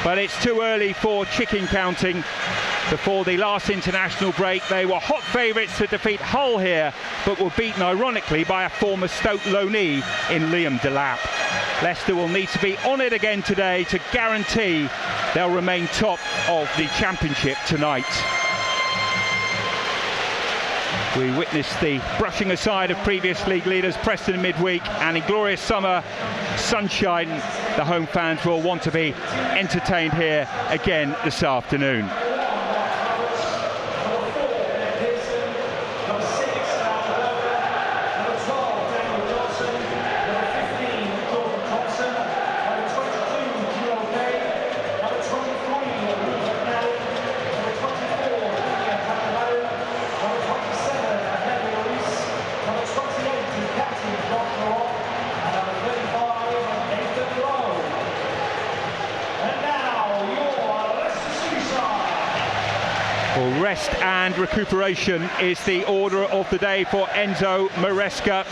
But it's too early for chicken counting. Before the last international break, they were hot favourites to defeat Hull here, but were beaten ironically by a former Stoke loanee in Liam Delap. Leicester will need to be on it again today to guarantee they'll remain top of the Championship tonight. We witnessed the brushing aside of previous league leaders Preston midweek, and in glorious summer sunshine, the home fans will want to be entertained here again this afternoon. Rest and recuperation is the order of the day for Enzo Maresca,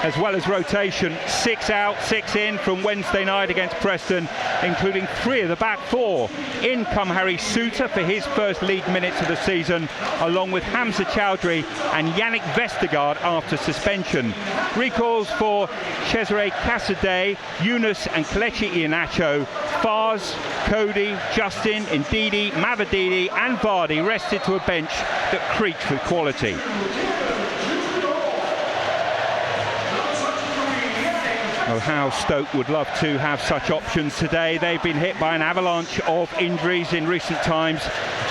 as well as rotation. 6 out, 6 in from Wednesday night against Preston, including 3 of the back 4. In come Harry Souttar for his first league minutes of the season, along with Hamza Chowdhury and Yannick Vestergaard after suspension. Recalls for Cesare Casadei, Yunus and Kelechi Iheanacho. Fars, Cody, Justin, Ndidi, Mavididi and Vardy rested to a bench that creaked with quality. Oh, how Stoke would love to have such options today. They've been hit by an avalanche of injuries in recent times.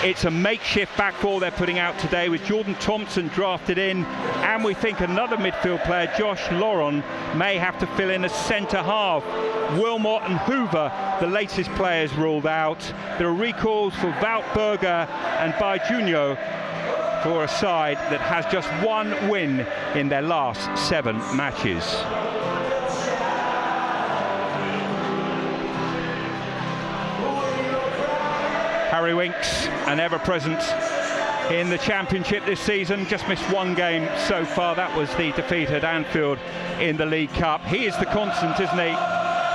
It's a makeshift back four they're putting out today, with Jordan Thompson drafted in, and we think another midfield player, Josh Loron, may have to fill in a centre half. Wilmot and Hoover, the latest players ruled out. There are recalls for Wout Berger and Bajunio, for a side that has just 1 win in their last 7 matches. Harry Winks, an ever-present in the Championship this season, just missed 1 game so far. That was the defeat at Anfield in the League Cup. He is the constant, isn't he?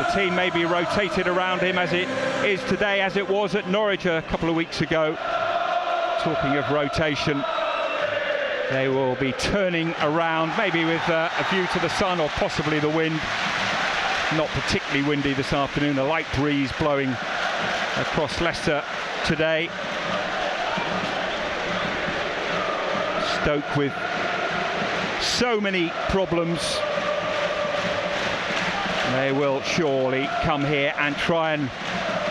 The team may be rotated around him as it is today, as it was at Norwich a couple of weeks ago. Talking of rotation, they will be turning around, maybe with a view to the sun or possibly the wind. Not particularly windy this afternoon, a light breeze blowing across Leicester today. Stoke with so many problems. They will surely come here and try and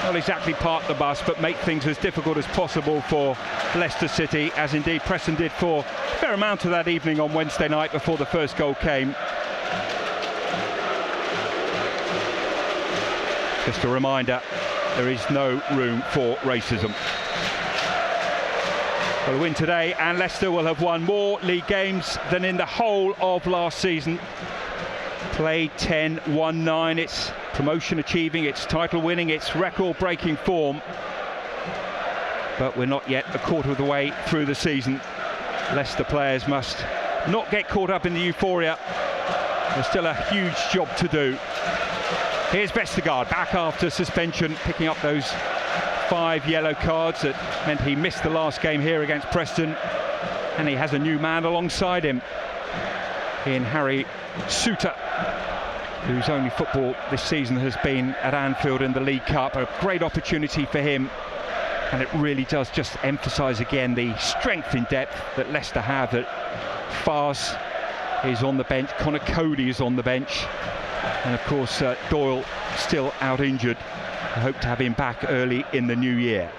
not exactly park the bus, but make things as difficult as possible for Leicester City, as indeed Preston did for a fair amount of that evening on Wednesday night before the first goal came. Just a reminder, there is no room for racism. Well, a win today, and Leicester will have won more league games than in the whole of last season. Played 10, won 9. It's promotion achieving, it's title winning, it's record breaking form. But we're not yet a quarter of the way through the season. Leicester players must not get caught up in the euphoria. There's still a huge job to do. Here's Vestergaard, back after suspension, picking up those 5 yellow cards that meant he missed the last game here against Preston. And he has a new man alongside him in Harry Souttar, whose only football this season has been at Anfield in the League Cup. A great opportunity for him, and it really does just emphasise again the strength in depth that Leicester have. That Fars is on the bench, Connor Cody is on the bench, and of course Doyle still out injured. I hope to have him back early in the new year.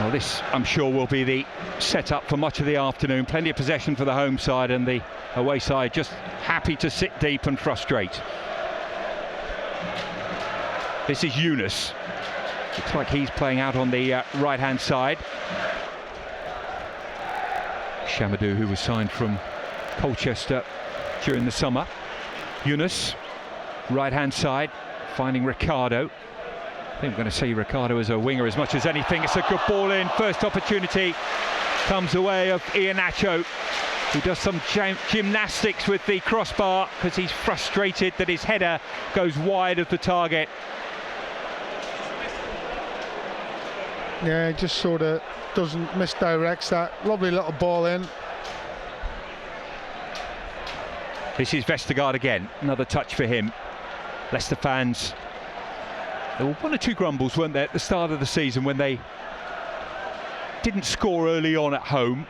Well, this, I'm sure, will be the setup for much of the afternoon. Plenty of possession for the home side, and the away side just happy to sit deep and frustrate. This is Yunus. Looks like he's playing out on the right-hand side. Shamadou, who was signed from Colchester during the summer. Yunus, right-hand side, finding Ricardo. I think I'm going to see Ricardo as a winger as much as anything. It's a good ball in. First opportunity comes the way of Iheanacho. who does some gymnastics with the crossbar because he's frustrated that his header goes wide of the target. Yeah, he just sort of doesn't misdirects that. Lovely little ball in. This is Vestergaard again, another touch for him. Leicester fans, there were one or two grumbles, weren't there, at the start of the season when they didn't score early on at home,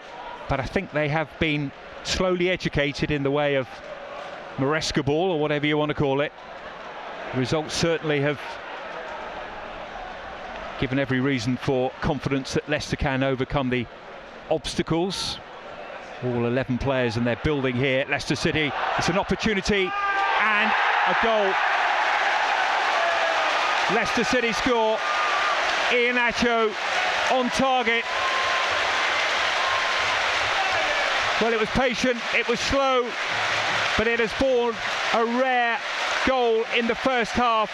but I think they have been slowly educated in the way of Maresca ball, or whatever you want to call it. The results certainly have given every reason for confidence that Leicester can overcome the obstacles. All 11 players, and they're building here. Leicester City, it's an opportunity and a goal. Leicester City score. Iheanacho on target. Well, it was patient, it was slow, but it has borne a rare goal in the first half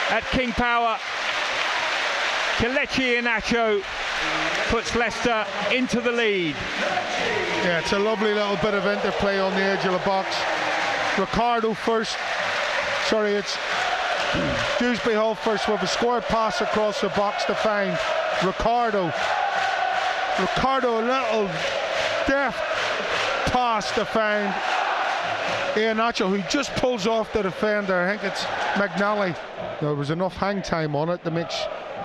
at King Power. Kelechi Iheanacho puts Leicester into the lead. Yeah, it's a lovely little bit of interplay on the edge of the box. Ricardo first, sorry, it's Dewsbury Hall first with a square pass across the box to find Ricardo. Ricardo, a little deft pass to find Iheanacho, who just pulls off the defender. I think it's McNally. There was enough hang time on it to make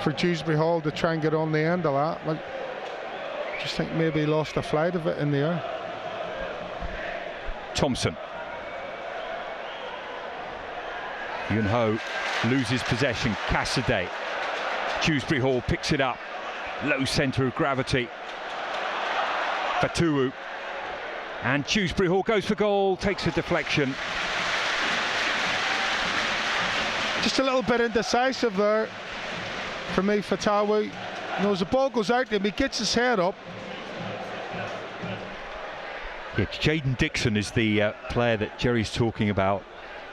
for Dewsbury Hall to try and get on the end of that. But I just think maybe he lost a flight of it in the air. Thompson. Yun Ho loses possession. Cassidy. Dewsbury Hall picks it up. Low centre of gravity. Fatuwu. And Dewsbury Hall goes for goal, takes a deflection. Just a little bit indecisive there for me, Fatawi. As the ball goes out to him, he gets his head up. Yeah, Jaden Dixon is the player that Jerry's talking about.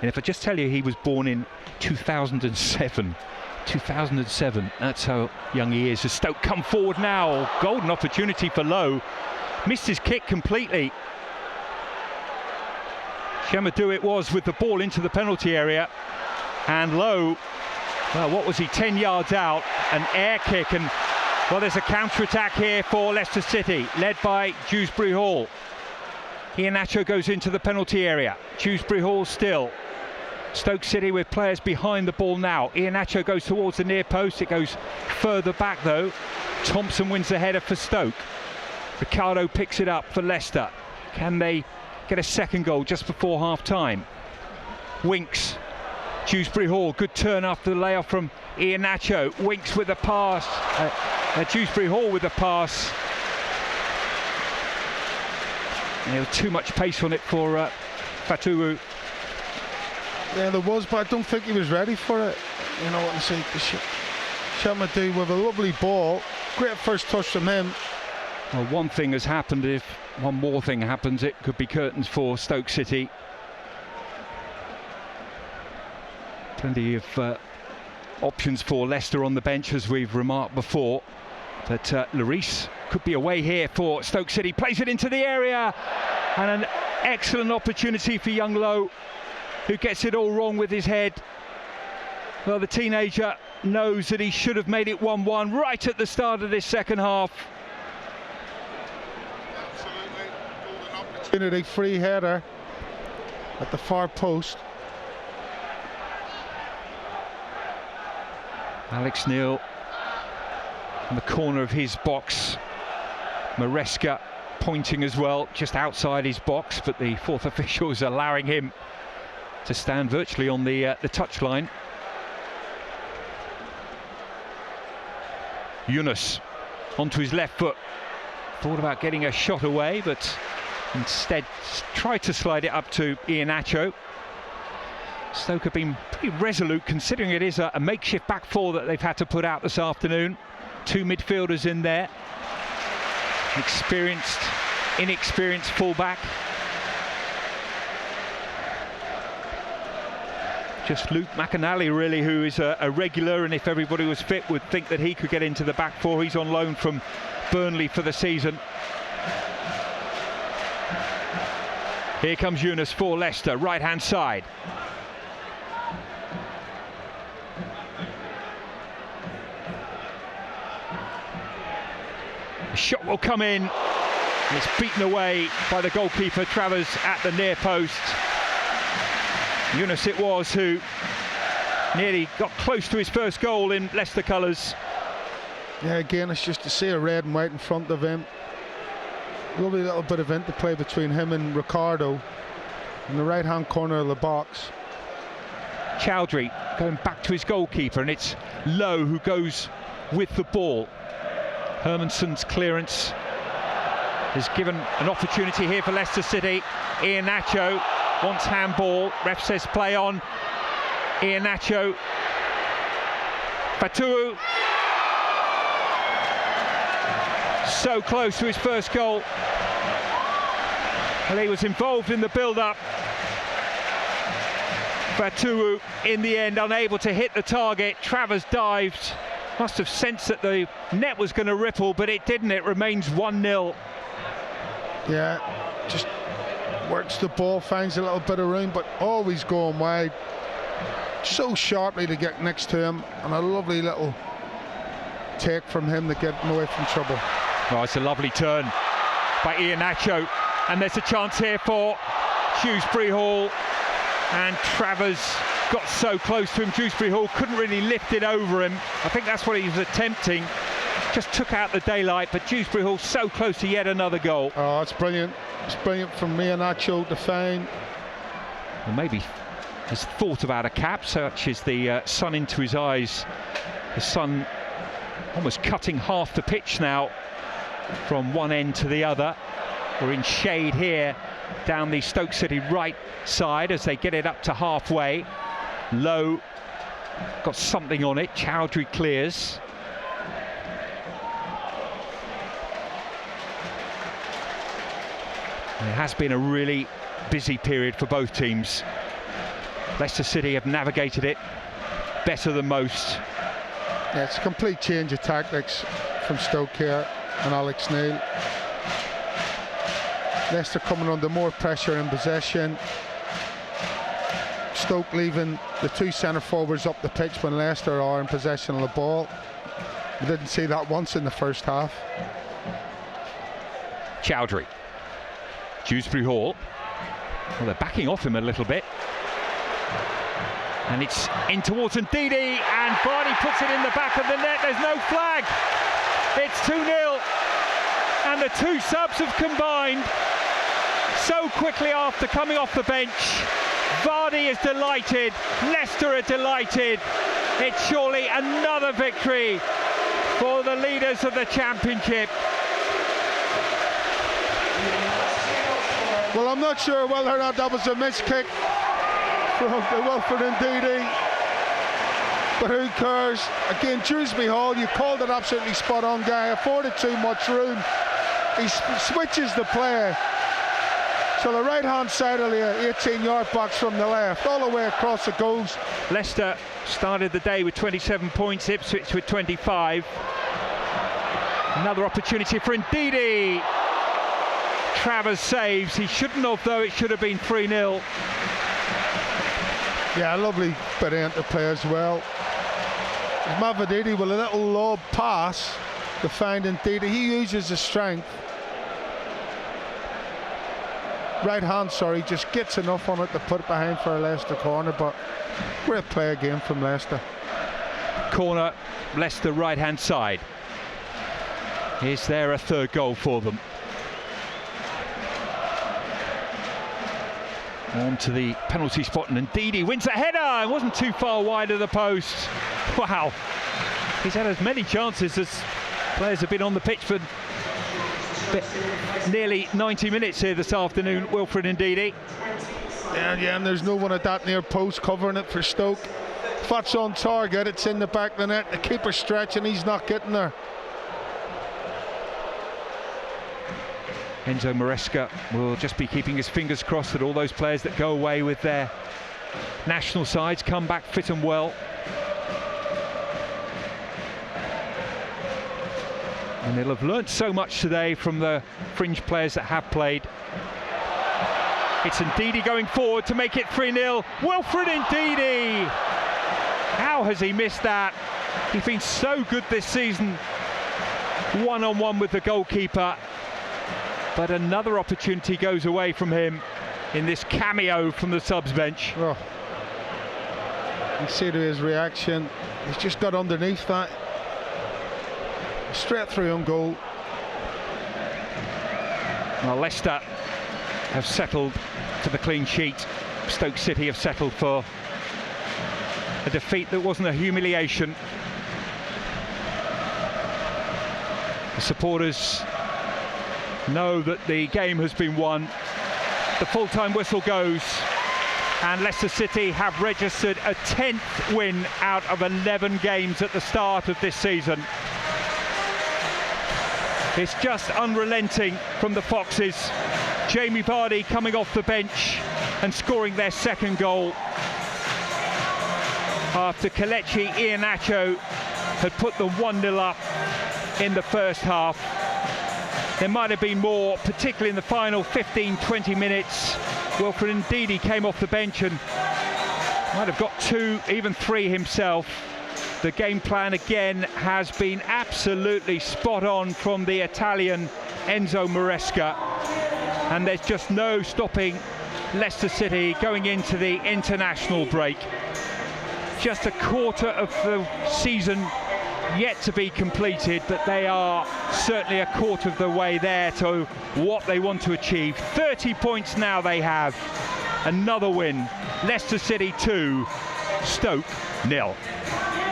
And if I just tell you he was born in 2007, that's how young he is. As Stoke come forward now, golden opportunity for Lowe. Missed his kick completely. Shamadou it was with the ball into the penalty area. And Lowe, well, what was he, 10 yards out, an air kick, and well, there's a counter-attack here for Leicester City, led by Dewsbury Hall. Iheanacho goes into the penalty area. Dewsbury Hall still. Stoke City with players behind the ball now. Iheanacho goes towards the near post. It goes further back though. Thompson wins the header for Stoke. Ricardo picks it up for Leicester. Can they get a second goal just before half-time? Winks. Dewsbury Hall, good turn after the layoff from Iheanacho. Winks with a pass. Dewsbury Hall with a pass. And there was too much pace on it for Fatuwu. Yeah, there was, but I don't think he was ready for it. You know what I'm saying? Shamadou with a lovely ball. Great first touch from him. Well, one thing has happened. If one more thing happens, it could be curtains for Stoke City. Plenty of options for Leicester on the bench, as we've remarked before. But Lloris could be away here for Stoke City. Plays it into the area, and an excellent opportunity for young Lowe, who gets it all wrong with his head. Well, the teenager knows that he should have made it 1-1 right at the start of this second half. Absolutely, golden opportunity, free header at the far post. Alex Neil in the corner of his box. Maresca pointing as well, just outside his box, but the fourth official is allowing him to stand virtually on the touchline. Yunus onto his left foot. Thought about getting a shot away, but instead tried to slide it up to Iheanacho. Stoke have been pretty resolute, considering it is a makeshift back four that they've had to put out this afternoon. Two midfielders in there. Experienced, inexperienced fullback. Just Luke McAnally, really, who is a regular, and if everybody was fit, would think that he could get into the back four. He's on loan from Burnley for the season. Here comes Yunus for Leicester, right-hand side. The shot will come in. It's beaten away by the goalkeeper, Travers, at the near post. Yunus it was who nearly got close to his first goal in Leicester colours. Yeah, again, it's just to see a red and white in front of him. Lovely little bit of interplay between him and Ricardo in the right-hand corner of the box. Chowdhury going back to his goalkeeper, and it's Lowe who goes with the ball. Hermansson's clearance has given an opportunity here for Leicester City. Iheanacho wants handball. Ref says play on. Iheanacho. Fatou. So close to his first goal. Well, he was involved in the build-up. Fatou, in the end, unable to hit the target. Travers dived. Must have sensed that the net was going to ripple, but it didn't. It remains 1-0. Yeah, just works the ball, finds a little bit of room, but always going wide. So sharply to get next to him, and a lovely little take from him to get him away from trouble. Oh, it's a lovely turn by Iheanacho, and there's a chance here for Dewsbury Hall, and Travers got so close to him. Dewsbury Hall couldn't really lift it over him. I think that's what he was attempting. Just took out the daylight, but Dewsbury Hall so close to yet another goal. Oh, it's brilliant. It's brilliant from Iheanacho to find. Well, maybe has thought about a cap, such as the sun into his eyes. The sun almost cutting half the pitch now from one end to the other. We're in shade here down the Stoke City right side as they get it up to halfway. Lowe got something on it. Chowdhury clears. It has been a really busy period for both teams. Leicester City have navigated it better than most. Yeah, it's a complete change of tactics from Stoke here and Alex Neil. Leicester coming under more pressure in possession. Stoke leaving the two centre forwards up the pitch when Leicester are in possession of the ball. We didn't see that once in the first half. Chowdhury. Dewsbury Hall. Well, they're backing off him a little bit. And it's in towards Ndidi, and Vardy puts it in the back of the net. There's no flag. It's 2-0. And the two subs have combined so quickly after coming off the bench. Vardy is delighted. Leicester are delighted. It's surely another victory for the leaders of the Championship. Well, I'm not sure whether or not that was a missed kick from Wilfred Ndidi, but who cares? Again, Dewsbury Hall, you called it absolutely spot on, guy. Afforded too much room. He switches the play. So the right-hand side of the 18-yard box from the left, all the way across it goes. Leicester started the day with 27 points, Ipswich with 25. Another opportunity for Ndidi. Travers saves. He shouldn't have, though. It should have been 3-0. Yeah, lovely bit of interplay as well. Mavididi with a little lob pass to find Ndidi. He uses his strength. Right hand, sorry, just gets enough on it to put it behind for a Leicester corner, but great play again from Leicester. Corner, Leicester right-hand side. Is there a third goal for them? On to the penalty spot, and Ndidi wins a header and wasn't too far wide of the post. Wow, he's had as many chances as players have been on the pitch for nearly 90 minutes here this afternoon. Wilfred Ndidi. Yeah, and there's no one at that near post covering it for Stoke. If that's on target, it's in the back of the net. The keeper's stretching, he's not getting there. Enzo Maresca will just be keeping his fingers crossed that all those players that go away with their national sides come back fit and well. And they'll have learnt so much today from the fringe players that have played. It's Ndidi going forward to make it 3-0. Wilfred Ndidi! How has he missed that? He's been so good this season, one-on-one with the goalkeeper. But another opportunity goes away from him in this cameo from the subs bench. Oh. You see to his reaction, he's just got underneath that. Straight through on goal. Well, Leicester have settled for the clean sheet. Stoke City have settled for a defeat that wasn't a humiliation. The supporters know that the game has been won. The full-time whistle goes, and Leicester City have registered a 10th win out of 11 games at the start of this season. It's just unrelenting from the Foxes. Jamie Vardy coming off the bench and scoring their second goal after Kelechi Iheanacho had put them 1-0 up in the first half. There might have been more, particularly in the final 15-20 minutes. Wilfred Ndidi came off the bench and might have got 2, even 3 himself. The game plan again has been absolutely spot on from the Italian Enzo Maresca, and there's just no stopping Leicester City going into the international break. Just a quarter of the season yet to be completed, but they are certainly a quarter of the way there to what they want to achieve. 30 points now they have. Another win. Leicester City 2, Stoke 0.